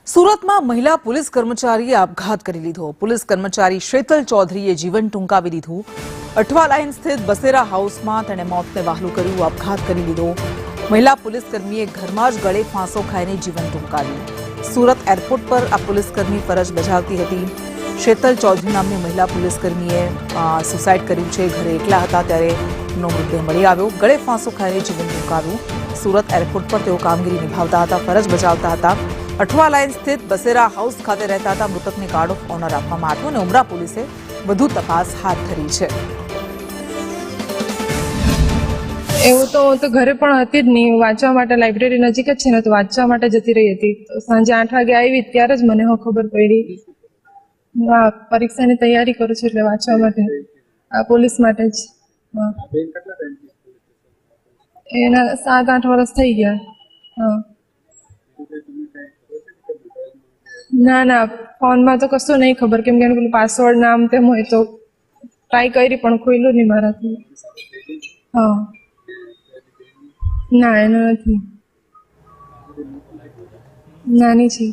સુરતમાં મહિલા પોલીસ કર્મચારીએ આપઘાત કરી લીધો। પોલીસ કર્મચારી શેતલ ચૌધરીએ જીવન ટૂંકાવી લીધું। અઠવા લાઇન સ્થિત બસેરા હાઉસમાં તેણે મોતને વહાલું કર્યું, આપઘાત કરી લીધો। મહિલા પોલીસ કર્મીએ ઘરમાં જ ગળે ફાંસો ખાઈને જીવન ટૂંકાવ્યું। સુરત એરપોર્ટ પર આ પોલીસ કર્મી ફરજ બજાવતી હતી। શેતલ ચૌધરી નામની મહિલા પોલીસ કર્મીએ સુસાઇડ કર્યું છે। ઘરે એકલા હતા ત્યારે નો મૃતદેહ મળી આવ્યો। ગળે ફાંસો ખાઈને જીવન ટૂંકાવ્યું। સુરત એરપોર્ટ પર તેઓ કામગીરી નિભાવતા હતા, ફરજ બજાવતા હતા। અઠવા લાઇન સ્થિત બસેરા હાઉસ ખાતે રહેતા હતા। મૃતકને ગાર્ડ ઓફ ઓનર આપવામાં આવ્યો અને ઉમરા પોલીસે વધુ તપાસ હાથ ધરી છે। એવું તો હું તો ઘરે પણ હતી જ નહીં, વાંચવા માટે લાઇબ્રેરી નજીક જ છે ને, તો વાંચવા માટે જતી રહી હતી। તો સાંજે 8 વાગે આવી ત્યારે જ મને ખબર પડી। હું આ પરીક્ષાની તૈયારી કરું છું એટલે વાંચવા માટે, આ પોલીસ માટે જ। એના 7-8 વર્ષ થઈ ગયા। હા, ના ફોનમાં તો કશું નહીં ખબર, કેમ કે એનું પાસવર્ડ નામ તેમ હોય તો ટ્રાય કરી પણ ખોલ્યું નહીં મારાથી। હા, ના એનું નથી, નાની છે।